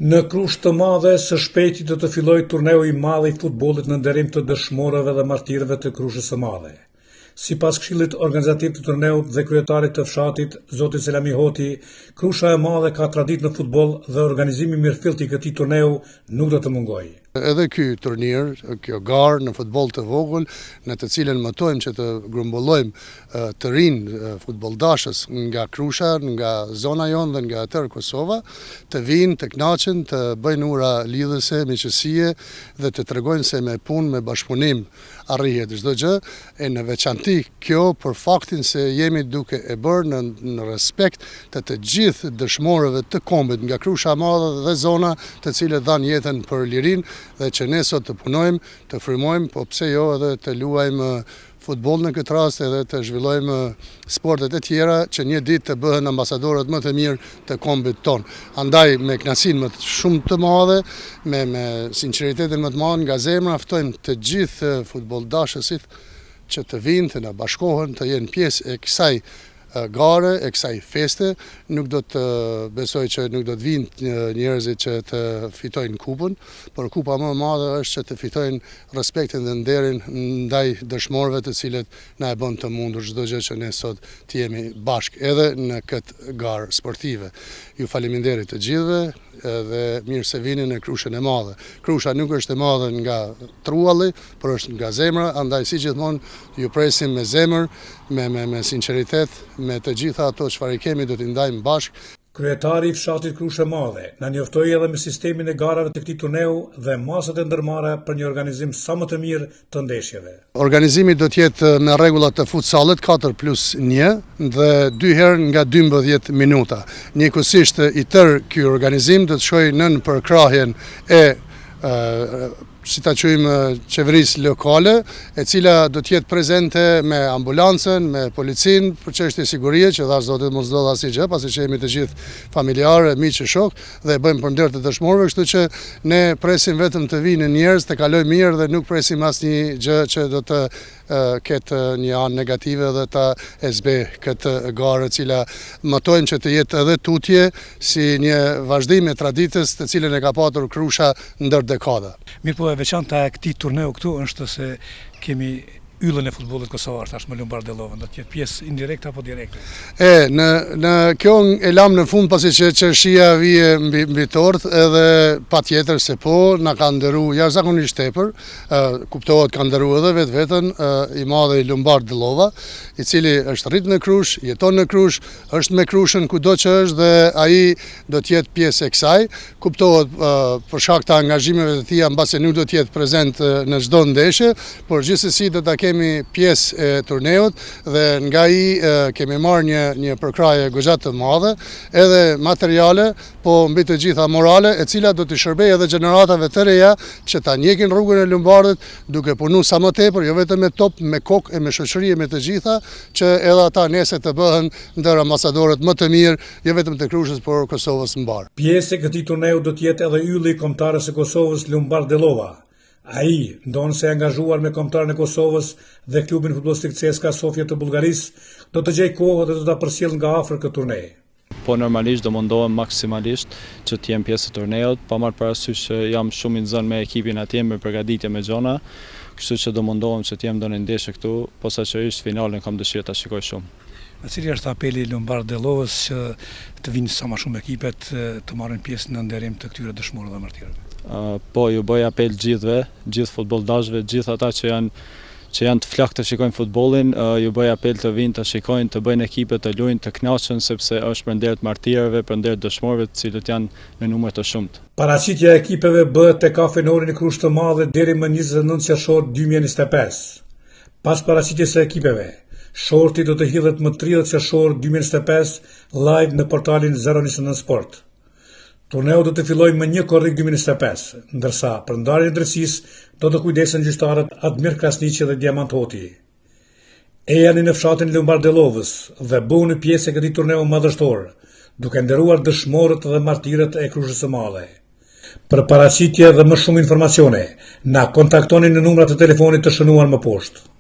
Në Krushë të Madhe, së shpejti do të fillojë turneu i madh i futbollit në nderim të dëshmorëve dhe martirëve të Krushës së Madhe. Sipas këshillit organizativ të turneut dhe kryetarit të fshatit, zoti Selami Hoti, Krusha e Madhe ka traditë në futboll dhe organizimi mirëfillt i këtij turneu nuk do të mungojë. Edhe ky turnir, kjo garë në futboll të vogël, në të cilën mëtojmë që të grumbullojmë të rinë futbolldashës nga Krusha, nga zona jonë dhe nga tërë Kosova, të vinë, të kënaqen, të bëjnë ura lidhëse, miqësie dhe të tregojnë se me punë, me bashkëpunim arrihet çdo gjë, e në veçanti kjo për faktin se jemi duke e bërë në respekt të gjithë dëshmorëve të kombit nga Krusha e Madhe dhe zona të cilët dhanë jetën për lirinë dhe që ne sot të punojmë, të frymojmë, po pse jo edhe të luajmë futboll në këtë rast edhe të zhvillojmë sportet e tjera që një ditë të bëhen ambasadorët më të mirë të kombit tonë. Andaj me kënaqësinë më shumë të madhe, me sinqeritetin më të madh nga zemra, ftojmë të gjithë futbolldashësit që të vinë, të na bashkohen, të jenë pjesë e kësaj gare, e kësaj feste. Nuk do të besoj që nuk do të vinë njerëzit që të fitojnë kupën, por kupa më e madhe është që të fitojnë respektin dhe nderin ndaj dëshmorëve të cilët na e bën të mundur çdo gjë që ne sot të jemi bashkë edhe në këtë garë sportive. Ju faleminderit të gjithëve dhe mirë se vini në Krushën e Madhe. Krusha nuk është e madhe nga trualli, por është nga zemra, andaj si gjithmonë ju presim me zemër, me sinqeritet, me të gjitha ato çfarë kemi do t'i ndajmë bashkë. Kryetari i fshatit Krushë e Madhe na njoftoi edhe me sistemin e garave të këtij turneu dhe masat e ndërmarra për një organizim sa më të mirë të ndeshjeve. Organizimi do të jetë me rregullat të futsallit 4+1 dhe 2 herë nga 12 minuta. Njëkohësisht i tërë ky organizim do të shkojë nën përkrahjen e si ta quajmë qeverisë lokale, e cila do të jetë prezente me ambulancën, me policinë për çështje sigurie, që thash zotit mos do asnjë gjë, pasi që jemi të gjithë familjarë, miq e shok dhe bëjmë përnder të dëshmorëve, kështu që ne presim vetëm të vinë njerëz, të kalojë mirë dhe nuk presim asnjë gjë që do të ketë një anë negative dhe ta zbe këtë garë, cila mëtojmë që të jetë edhe tutje si një vazhdim e traditës të cilën e ka patur Krusha ndër dekada. Mirë po, e veçanta e këtij turneu këtu është se kemi yllën e futbollit kosovar, tashmë Lumbardellovën, do të jetë pjesë indirekte apo direkte? Në kjo e lam në fund pasi që çështja vije mbi tort, edhe patjetër se po na ka ndëruar jashtëzakonisht tepër, kuptohet ka ndëruar edhe vetveten i madhe i Lumbardellova, i cili është rrit në Krushë, jeton në Krushë, është me Krushën kudo që është dhe ai do të jetë pjesë e kësaj. Kuptohet për shkak të angazhimeve të tij mbasi nuk do të jetë prezent në çdo ndeshje, por gjithsesi do ta kemi pjesë e turneut dhe nga ai kemi marrë një përkrahje goxha të madhe, edhe materiale, po mbi të gjitha morale, e cila do të shërbejë edhe gjeneratave të reja që ta njekin rrugën e Lumbardit duke punuar sa më tepër, jo vetëm me top, me kokë e me shoqëri e me të gjitha, që edhe ata nesër të bëhen ndër ambasadorët më të mirë, jo vetëm të Krushës, por Kosovës mbar. Pjesë e këtij turneu do të jetë edhe ylli i kombëtarës së Kosovës Lumbardellova. Ai, ndonë se angazhuar me kombëtarën e Kosovës dhe klubin futbollistik CSKA Sofia të Bullgarisë, do të gjej kohë dhe do ta përcjell nga afër këtë turnej. Po normalisht do mundohem maksimalisht që të jem pjesë e turneut, pa marrë parasysh që jam shumë i nxënës me ekipin atje, me përgatitje me gjona, kështu që do mundohem që të jem ndonjë ndeshje këtu, posaçërisht finalen kam dëshirë ta shikoj shumë. Cili është apeli i Lumbardellovës që të vinë sa më shumë ekipet të marrin pjesë në nderim të këtyre dëshmorëve dhe martirëve? Po, ju bëj apel gjithëve, gjithë futbolldashëve, gjithë ata që janë të flakë të shikojnë futbollin, ju bëj apel të vinë të shikojnë, të bëjnë ekipe, të luajnë, të kënaqen, sepse është për nder të martirëve, për nder të dëshmorëve, të cilët janë në numër të shumtë. Paraqitja e ekipeve bëhet te Kafe Nori në Krushë të Madhe deri më 29 qershor 2025. Pas paraqitjes së ekipeve, shorti do të hidhet më 30 qershor 2025 live në portalin 029 Sport. Turneu do të fillojë më 1 korrik 2025, ndërsa për ndarjen e drejtësisë do të kujdesen gjyqtarët Admir Krasniqi dhe Diamant Hoti. Ejani në fshatin e Lumbardellovës dhe bëuni pjesë e këtij turneu madhështor, duke nderuar dëshmorët dhe martirët e Krushës së Madhe. Për paraqitje dhe më shumë informacione, na kontaktoni në numrat e telefonit të shënuar më poshtë.